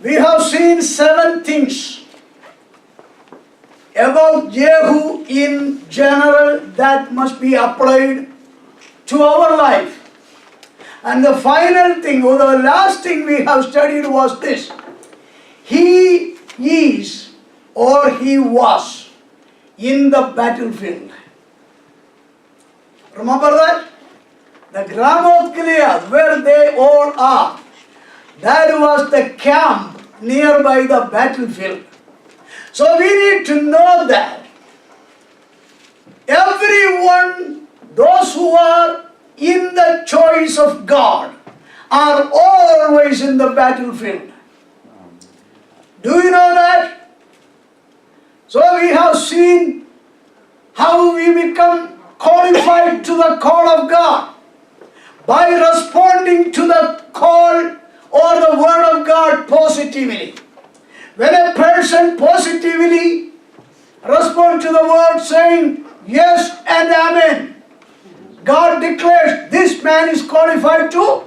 We have seen 7 things about Jehu in general that must be applied to our life. And the final thing, or the last thing we have studied was this. He is, or he was, in the battlefield. Remember that? The Ramoth Gilead, where they all are, that was the camp nearby the battlefield. So we need to know that everyone, those who are in the choice of God, are always in the battlefield. Do you know that? So we have seen how we become qualified to the call of God by responding to the call or the word of God positively. When a person positively responds to the word saying yes and amen, God declares this man is qualified to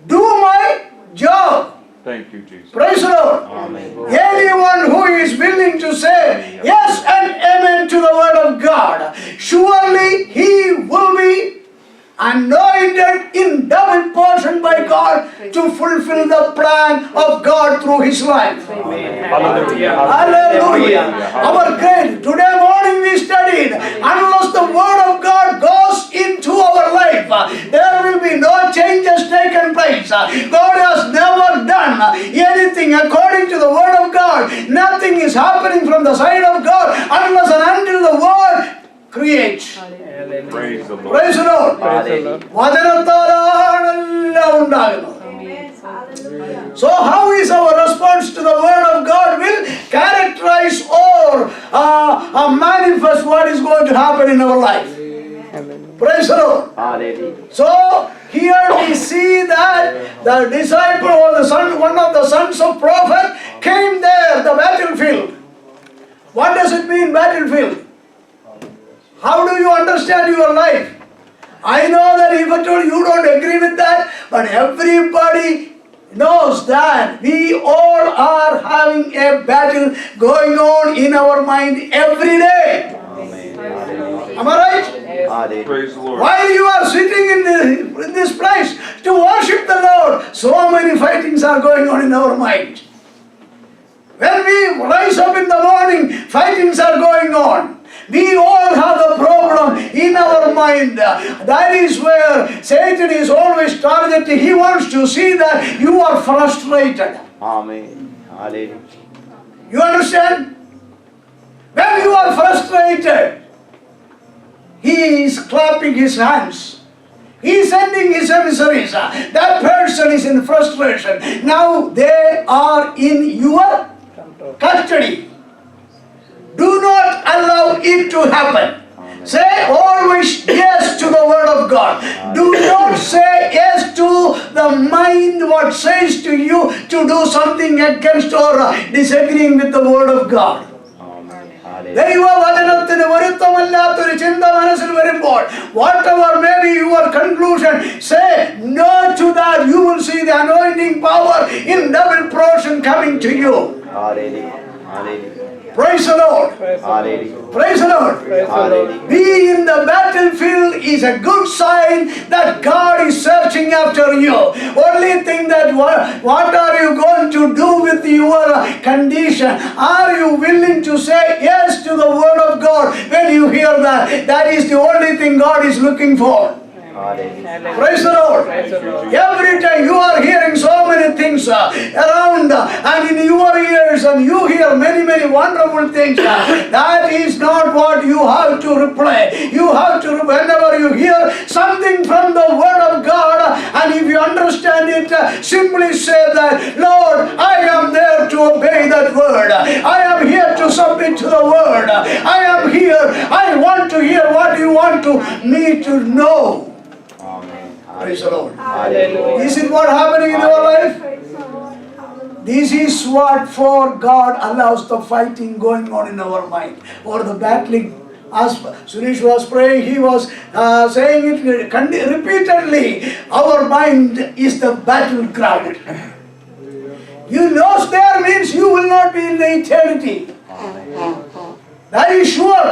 do my job. Thank you, Jesus. Praise the Lord. Amen. Anyone who is willing to say yes and amen to the word of God, surely he will be anointed in double portion by God to fulfill the plan of God through his life. Hallelujah. Hallelujah. Our great, today morning we studied, unless the word of God goes into our life, there will be no changes taken place. God has never done anything according to the word of God. Nothing is happening from the side of God unless and until the word creates. Praise the Lord. Praise the Lord. So how is our response to the word of God will characterize or manifest what is going to happen in our life. Praise the Lord. So here we see that the disciple or the son, one of the sons of prophet came there, the battlefield. What does it mean, battlefield? How do you understand your life? I know that even though you don't agree with that, but everybody knows that we all are having a battle going on in our mind every day. Am I right? Praise the Lord. While you are sitting in this place to worship the Lord, so many fightings are going on in our mind. When we rise up in the morning, fightings are going on. We all have a problem in our mind. That is where Satan is always targeting. He wants to see that you are frustrated. Amen. Hallelujah. You understand? When you are frustrated, he is clapping his hands. He is sending his emissaries. That person is in frustration. Now they are in your custody. Do not allow it to happen. Say always yes to the word of God. Do not say yes to the mind what says to you to do something against or disagreeing with the word of God. Whatever may be your conclusion, say no to that. You will see the anointing power in double portion coming to you. Praise the Lord. Praise the Lord. Being in the battlefield is a good sign that God is searching after you. Only thing that what are you going to do with your condition? Are you willing to say yes to the word of God when you hear that? That is the only thing God is looking for. Praise the Lord. Every time you are hearing so many things around and in your ears, and you hear many wonderful things, that is not what you have to reply. You have to, whenever you hear something from the word of God, and if you understand it, simply say that, Lord, I am there to obey that word. I am here to submit to the word. I am here. I want to hear what you want me to know. Praise the Lord. Hallelujah. Is it what happening in your life? This is what for God allows the fighting going on in our mind, or the battling. As Suresh was praying, he was saying it repeatedly. Our mind is the battleground. You lost there means you will not be in the eternity. That is sure.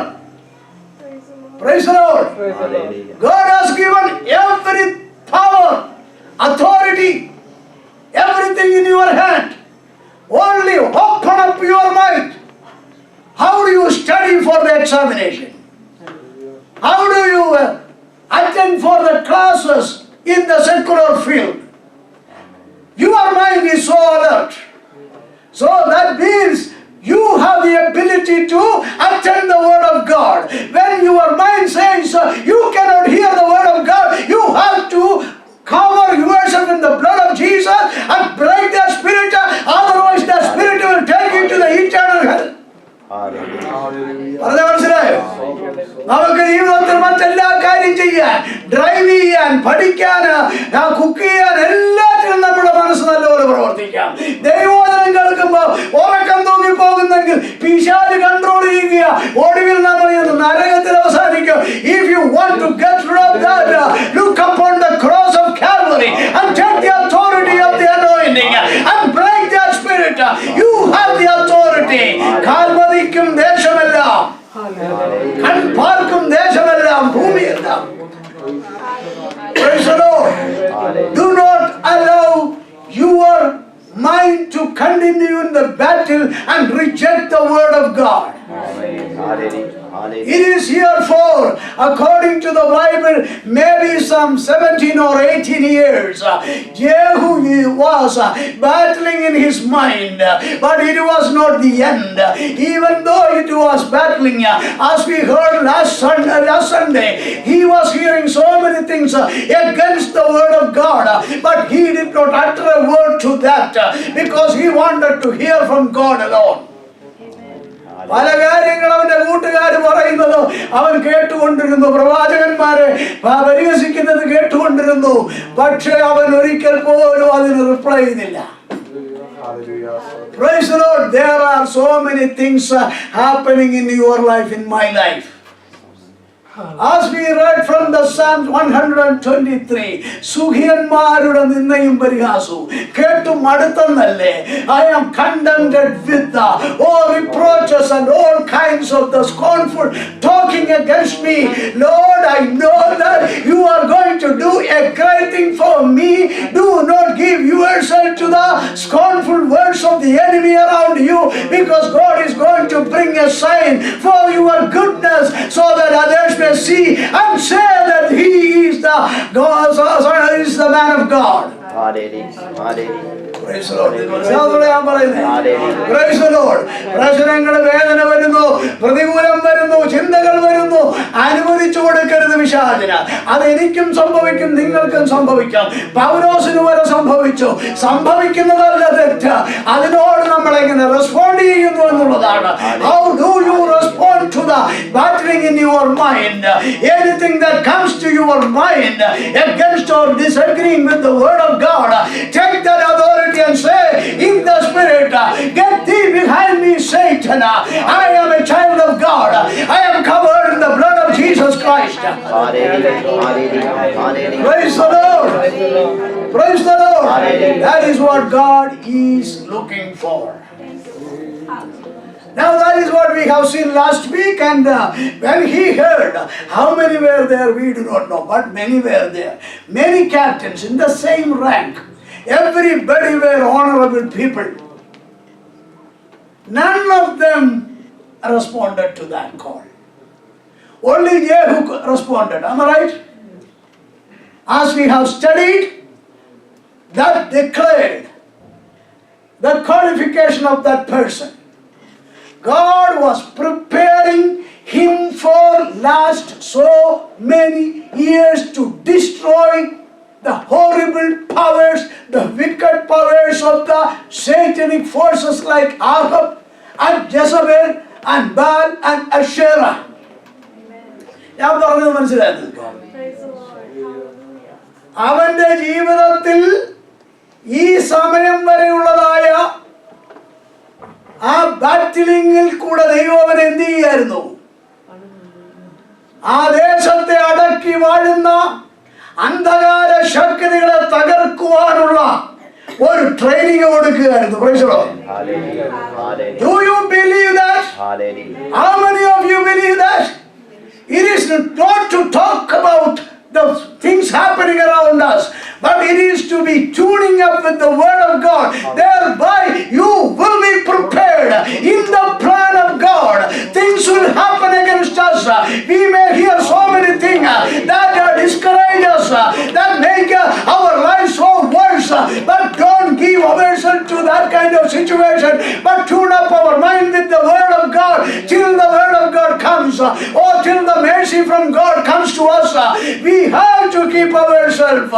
Praise the Lord. Hallelujah. God has given every power, authority, everything in your hand. Only open up your mind. How do you study for the examination? How do you attend for the classes in the secular field? Your mind is so alert. So that means you have the ability to attend the word of God. When your mind says you cannot hear the word of God, you have to cover yourself in the blood of Jesus and break that spirit. Otherwise the spirit will take you to the eternal hell. പറഞ്ഞ മനസ്സിലായോ? നമുക്ക് ജീവിതത്തിൽ മറ്റെല്ലാ കാര്യം ചെയ്യാൻ, drive ചെയ്യാൻ, പഠിക്കാൻ, cook ചെയ്യാൻ, എല്ലാത്തിനും നമ്മുടെ മനസ്സ് നല്ലപോലെ പ്രവർത്തിക്കാം. ദൈവവചനം കേൾക്കുമ്പോൾ ഉറക്കം തൂങ്ങിപ്പോകുന്നെങ്കിൽ പിശാച് കൺട്രോൾ ചെയ്യുക, ഒടുവിൽ നമ്മൾ നരകത്തിൽ അവസാനിക്കും. If you want to get rid of that, look upon the cross of Calvary and take the authority of the anointing and break that spirit. You have the authority. കാൽമതിക്കും ദേശമെല്ലാം, കൺപാർക്കും ദേശമെല്ലാം, ഭൂമിയെല്ലാം. Praise the Lord. Do not allow your mind to continue in the battle and reject the word of God. It is here for, according to the Bible, maybe some 17 or 18 years, Jehu was battling in his mind, but it was not the end. Even though it was battling, as we heard last Sunday, he was hearing so many things against the word of God, but he did not utter a word to that because he wanted to hear from God alone. പല കാര്യങ്ങൾ അവന്റെ കൂട്ടുകാർ പറയുന്നത് അവൻ കേട്ടുകൊണ്ടിരുന്നു, പ്രവാചകന്മാരെ പരിഹസിക്കുന്നത് കേട്ടുകൊണ്ടിരുന്നു, പക്ഷേ അവൻ ഒരിക്കൽ പോലും അതിന് റിപ്ലൈ ചെയ്തില്ല. Praise the Lord. There are so many things happening in your life, in my life. As we read from the Psalm 123, സുഖിയന്മാരുടെ നിന്നയും പരിഹാസവും കേട്ടു മടുത്തെന്നല്ലേ. I am contented with all reproaches and all kinds of the scornful talking against me. Lord, I know that you are going to do a great thing for me. Do not give yourself to the scornful words of the enemy around you, because God is going to bring a sign for your goodness so that others may see and say that he is the man of God. Praise the Lord. Praise the Lord. പ്രശ്നങ്ങൾ, വേദന വരുന്നു, പ്രതികൂലം വരുന്നു, ചിന്തകൾ വരുന്നു, അനുവദിച്ചു കൊടുക്കരുത് പിശാചിന്. അത് എനിക്കും സംഭവിക്കും, നിങ്ങൾക്കും സംഭവിക്കാം. പൗലോസിന് വരെ സംഭവിച്ചു. സംഭവിക്കുന്നതല്ല തെറ്റ്, അതിനോട് നമ്മൾ എങ്ങനെ റെസ്പോണ്ട് ചെയ്യുന്നു എന്നുള്ളതാണ്. How do you respond to the battling in your mind? Anything that comes to your mind against or disagreeing with the word of God, take that authority and say in the spirit, get thee behind me, Satan. I am a child of God. I am covered in the blood of Jesus Christ. Praise the Lord. Praise the Lord. That is what God is looking for. Now that is what we have seen last week, and when he heard, how many were there we do not know, but many were there. Many captains in the same rank. Everybody were honorable people. None of them responded to that call. Only Jehu responded. Am I right? As we have studied, that declared the qualification of that person. God was preparing him for last so many years to destroy the horrible powers, the wicked powers of the satanic forces like Ahab and Jezebel and Baal and Asherah. ഞാൻ പറഞ്ഞത് മനസ്സിലായത്? അവന്റെ ജീവിതത്തിൽ ഈ സമയം വരെയുള്ളതായ ആ ബാറ്റിലിങ്ങിൽ കൂടെ ദൈവം അവൻ എന്ത് ചെയ്യായിരുന്നു? ആ ദേശത്തെ അടക്കി വാഴുന്ന അന്ധകാര ശക്തികളെ തകർക്കുവാനുള്ള ഒരു training കൊടുക്കുകയായിരുന്നു. Praise the Lord. Hallelujah. Hallelujah. Do you believe that? Hallelujah. How many of you believe that? It is not to talk about the things happening around us, but it is to be tuning up with the Word of God. Thereby you will be prepared in the plan of God. Things will happen against us. We may hear so many things that discourage us, that make our lives so worse. But don't give ourselves to that kind of situation, but tune up our mind with the Word of God till the Word of God comes, or till the mercy from God comes to us. We have to keep ourselves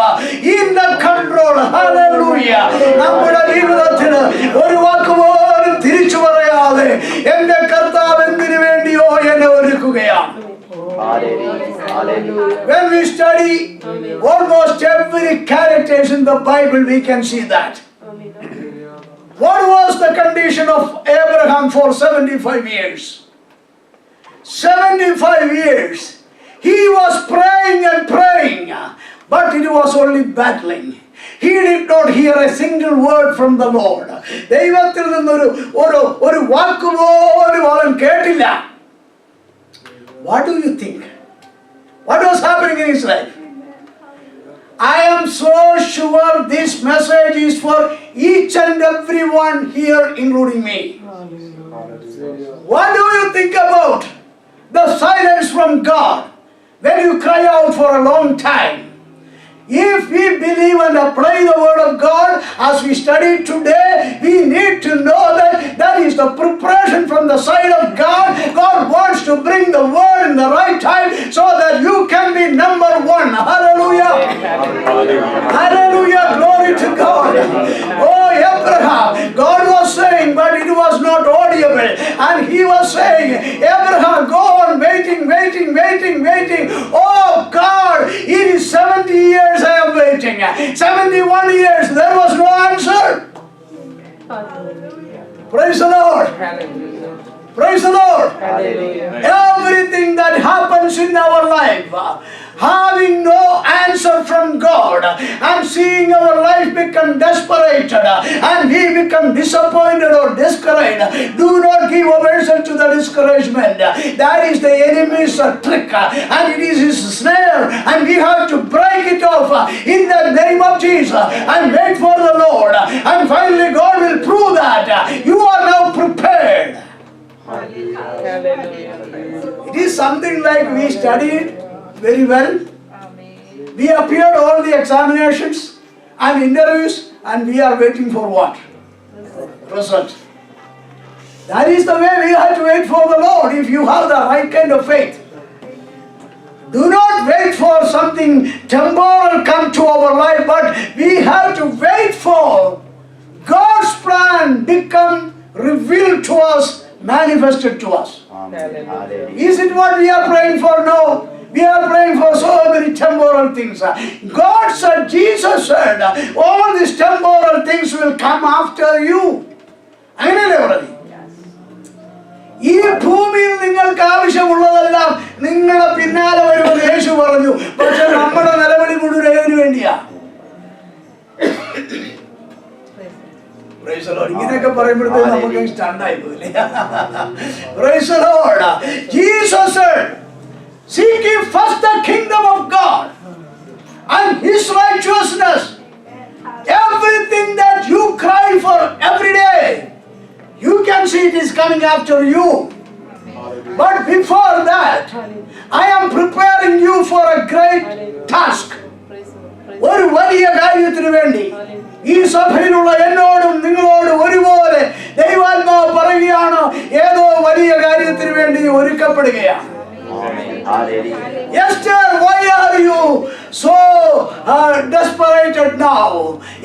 in the control. Hallelujah. നമ്മുടെ ജീവിതത്തിന് ഒരു വാക്ക് പോലും തിരിച്ചു പറയാതെ എന്റെ കർത്താവ് എന്തിനു വേണ്ടിയോ എന്നെ ഒരുക്കുകയാണ്. When we study almost every character in the Bible, we can see that. What was the condition of Abraham for 75 years? 75 years. He was praying and praying, but it was only battling. He did not hear a single word from the Lord. ദൈവത്തിൽ നിന്നൊരു ഒരു വാക്ക് പോലും അവൻ കേട്ടില്ല. What do you think? What was happening in his life? I am so sure this message is for each and everyone here, including me. What do you think about the silence from God when you cry out for a long time? If we believe and apply the Word of God as we study today, we need to know that that is the preparation from the side of God. God wants to bring the Word in the right time so that you can be number one. Hallelujah. Hallelujah. Glory to God. Oh, Abraham, God was saying, but it was not audible. And he was saying, Abraham, go on waiting. Oh God, it is 70 years I am waiting. 71 years, there was no answer. Praise the Lord. Praise the Lord. Everything that happens in our life, having no answer from God and seeing our life become desperate and we become disappointed or discouraged, do not give ourselves to the discouragement. That is the enemy's trick and it is his snare, and we have to break it off in the name of Jesus and wait for the Lord, and finally God will prove that you are now prepared. It is something like we studied very well. We appeared all the examinations and interviews, and we are waiting for what? Result. That is the way we have to wait for the Lord if you have the right kind of faith. Do not wait for something temporal come to our life, but we have to wait for God's plan become revealed to us, manifested to us. Is it what we are praying for? No. We are praying for so many temporal things. God said, Jesus said, all these temporal things will come after you. അങ്ങനെയല്ലേ പറഞ്ഞു? ഈ ഭൂമിയിൽ നിങ്ങൾക്ക് ആവശ്യമുള്ളതെല്ലാം നിങ്ങളെ പിന്നാലെ വരുമെന്ന് യേശു പറഞ്ഞു. പക്ഷെ നമ്മുടെ നിലവിളി മുഴുവൻ ഏതിനു വേണ്ടിയാ? Praise the Lord. ഇങ്ങനെയൊക്കെ പറയുമ്പോഴത്തേക്ക് നമുക്ക് സ്റ്റണ്ടായി പോയില്ലേ? Praise the Lord. Jesus said, seek ye first the kingdom of God and His righteousness. Everything that you cry for every day, you can see it is coming after you. But before that, I am preparing you for a great task. ഒരു വലിയ കാര്യത്തിന് വേണ്ടി ഈ സഭയിലുള്ള എന്നോടും നിങ്ങളോടും ഒരുപോലെ ദൈവാത്മാവ് പറയുകയാണ്, ഏതോ വലിയ കാര്യത്തിന് വേണ്ടി ഒരുക്കപ്പെടുകയാണ്. Esther, why are you so desperate now?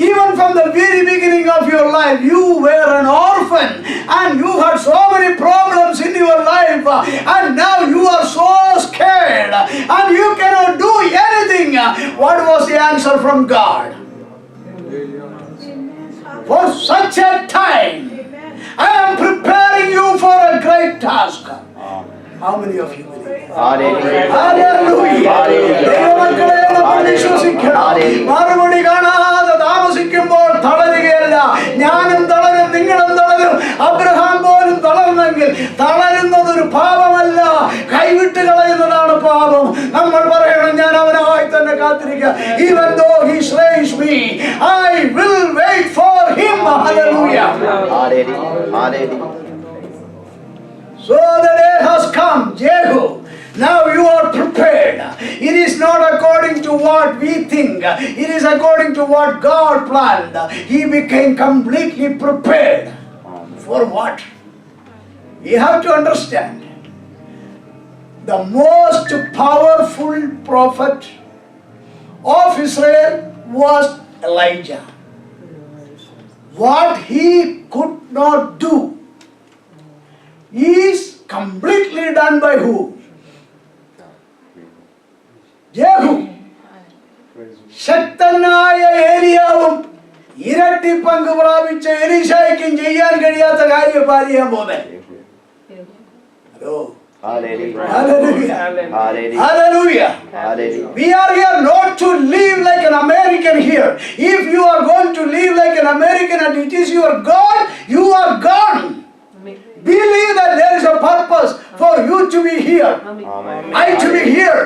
Even from the very beginning of your life, you were an orphan and you had so many problems in your life, and now you are so scared and you cannot do anything. What was the answer from God? For such a time, I am preparing you for a great task. How many of you believe? Hallelujah. ദൈവമക്കളെ നമ്മൾ വിശ്വസിക്കണം. മറുപടി കാണാതെ താമസിക്കുമ്പോൾ തളരുക പാടില്ല. ഞാനും തളരും, നിങ്ങളും തളരും. Abraham പോലും തളർന്നെങ്കിൽ തളരുന്നത് ഒരു പാപമല്ല, കൈവിട്ട് കളയുന്നതാണ് പാപം. നമ്മൾ പറയണം, ഞാൻ അവനായി തന്നെ കാത്തിരിക്കുക. Even though he slays me, I will wait for him. Hallelujah. So the day has come, Jehu. Now you are prepared. It is not according to what we think. It is according to what God planned. He became completely prepared. For what? We have to understand. The most powerful prophet of Israel was Elijah. What he could not do is completely done by who? Jehu. ശക്തനായ ഏലിയാവും ഇരട്ടി പങ്ക് പ്രാപിച്ച എലീശായ്ക്കും ചെയ്യാൻ കഴിയാത്ത കാര്യം ചെയ്യാൻ പോകുന്നത്. Hello. Hallelujah. Hallelujah. We are here not to live like an American here. If you are going to live like an American and it is your God, you are gone. Believe that there is a purpose for you to be here. I to be here.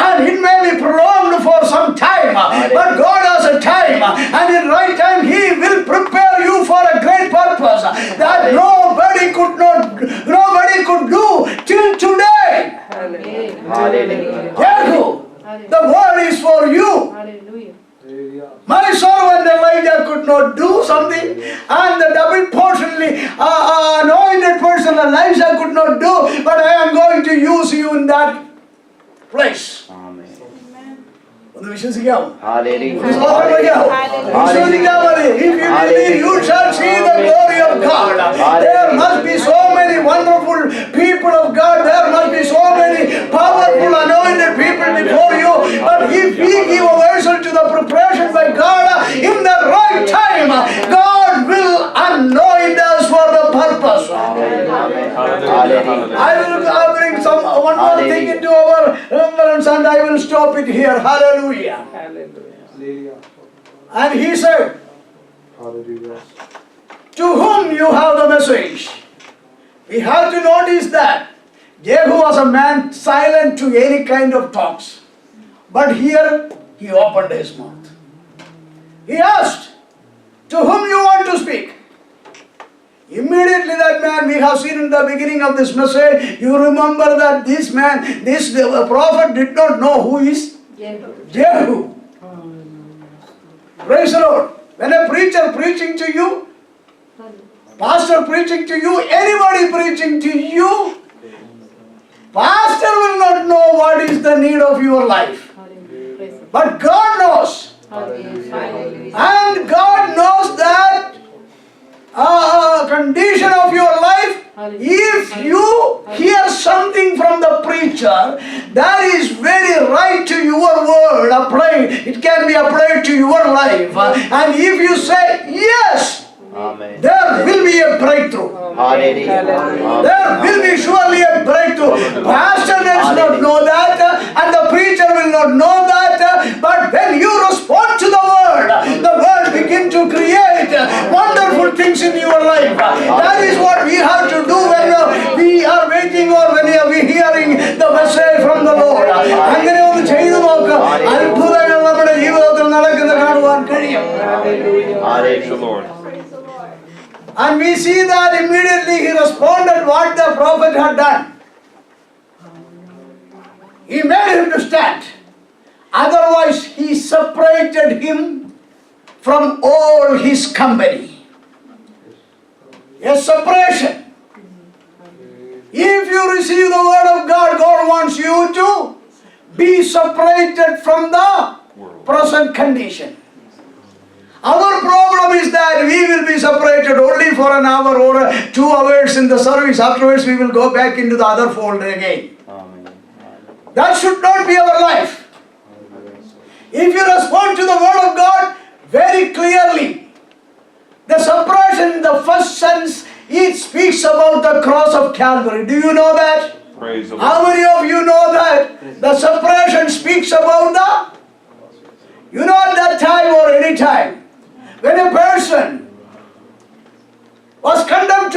And it may be prolonged for some time, but God has a time, and in right time He will prepare you for a great purpose that nobody could do till today. Jehu, the word is for you. My servant Elijah could not do something, and the double portionly anointed person Elisha could not do, but I am going to use you in that place. വിശ്വസിക്കാം. If you believe, you shall see the glory of God. There must be so many wonderful people of God. There must be so many powerful anointed people before you. But if we give a vessel to the preparation by God in the right time, God will anoint us for the purpose. I will bring one more thing into our remembrance, and I will stop it here. Hallelujah. And he said, to whom you have the message? We have to notice that Jehu was a man silent to any kind of talks. But here he opened his mouth. He asked, to whom you want to speak? Immediately that man, we have seen in the beginning of this message, you remember that this prophet did not know who is Jehu. Praise the Lord. When a preacher preaching to you, pastor preaching to you, anybody preaching to you, pastor will not know what is the need of your life. But God knows. And God knows that condition of your life. If you hear something from the preacher that is very right to your word, applied, it can be applied to your life, and if you say yes, there will be a breakthrough. There will be surely a breakthrough. Pastor does not know that, and the preacher will not know that, but when you respond to the word begin to create wonderful things in your life. That is what we have to do when we are waiting or when we are hearing the message from the Lord. അങ്ങനെ ഒന്ന് ചെയ്തു നോക്കുക, അത്ഭുതങ്ങൾ നമ്മുടെ ജീവിതത്തിൽ നടക്കുന്ന കാണുവാൻ കഴിയും. And we see that immediately he responded what the prophet had done. He made him to stand. Otherwise he separated him from all his company. A separation. If you receive the word of God, God wants you to be separated from the present condition. Our problem is that we will be separated only for an hour or 2 hours in the service. Afterwards we will go back into the other fold again. That should not be our life. If you respond to the word of God very clearly, the separation in the first sense, it speaks about the cross of Calvary. Do you know that? Praise the Lord. How many of you know that? The separation speaks about at that time or any time, when a person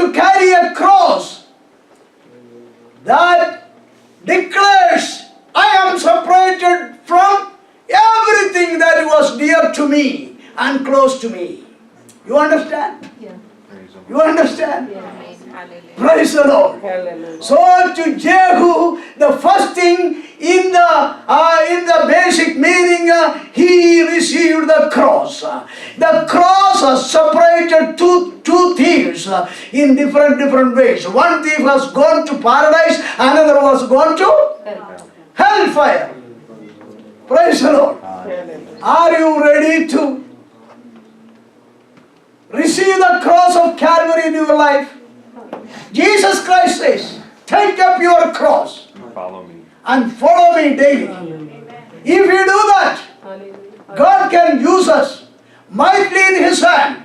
to carry a cross that declares, I am separated from everything that was dear to me and close to me. You understand? Yeah. Praise the Lord. You understand? Amen. Hallelujah. Praise the Lord. So to Jehu, the first thing in the basic meaning, he received the cross. The cross separated two thieves in different ways. One thief was gone to paradise, another was gone to hellfire. Praise the Lord. Are you ready to receive the cross of Calvary in your life? Jesus Christ says, take up your cross Follow me. and follow me daily. If you do that, God can use us mightily in His hand.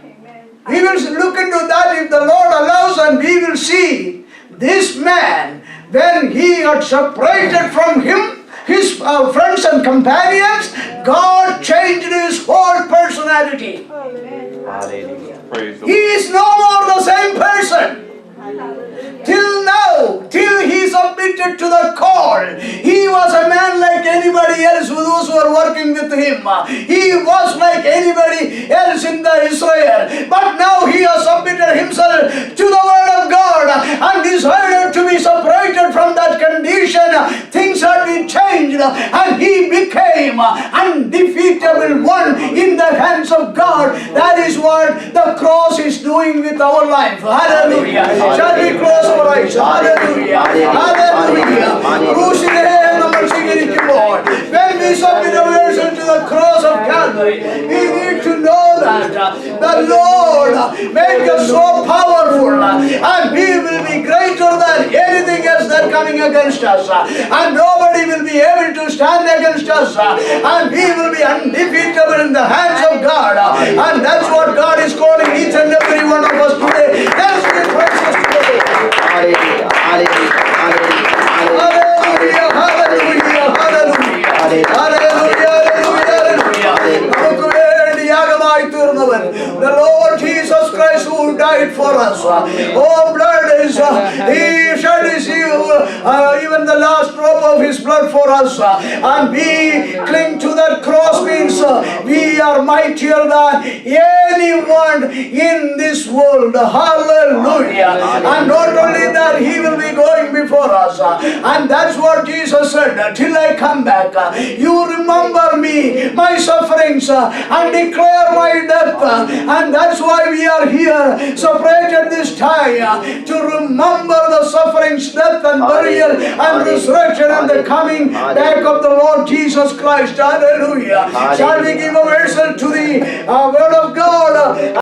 We will look into that if the Lord allows, and we will see this man, when he had separated from him, his friends and companions, God changed his whole personality. Hallelujah. Praise the He Lord. is no more the same person. Till now, till he submitted to the call, he was a man like anybody else, those who were working with him. He was like anybody else in the Israel. But now he has submitted himself to the word of God and decided to be separated from that condition. Things had been changed and he became undefeatable one in the hands of God. That is what the cross is doing with our life. Hallelujah. Shall we close our eyes? Hallelujah. Hallelujah. When we submit ourselves to the cross of Calvary, we need to know that the Lord made us so powerful and we will be greater than anything else that's coming against us. And nobody will be able to stand against us. And we will be undefeatable in the hands of God. And that's what God is calling each and every one of us today. Let's give praises to the Lord. Hallelujah, hallelujah, hallelujah, Hallelujah, hallelujah, hallelujah. Hallelujah, hallelujah, hallelujah. നമുക്ക് വേണ്ടി യാഗമായി തീർന്നവൻ, the Lord Jesus Christ who died for us. Oh, blood is, He shall receive even the last drop of His blood for us. And we cling to that cross means we are mightier than anyone in this world. Hallelujah. And not only that, He will be going before us. And that's what Jesus said, till I come back, you remember me, my sufferings, and declare my death. And that's why we are here, separated this time, to remember the sufferings, death and burial and resurrection and the coming back of the Lord Jesus Christ. Hallelujah. Shall we give ourselves to the word of God?